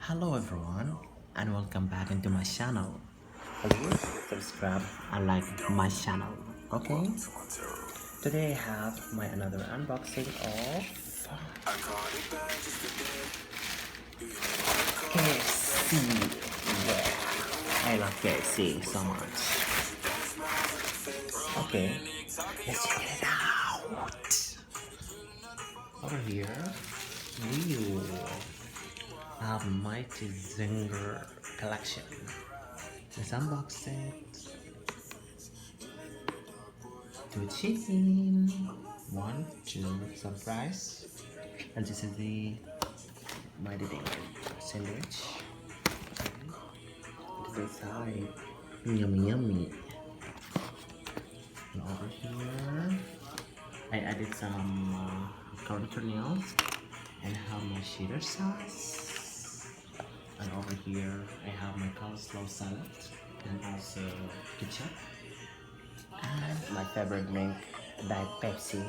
Hello everyone and welcome back into my channel. Please subscribe and like my channel. Okay? Today I have my another unboxing of KFC. Yeah, I love KFC so much. Okay, let's check it out. Over here, we have mighty Zinger collection. Let's unbox it. Two chicken, one, two, surprise, and this is the mighty Zinger sandwich. Okay. This side, yummy yummy. And over here, I added some cornflakes and have my cheddar sauce. And over here, I have my coleslaw salad and also ketchup. And my favorite drink, Diet Pepsi.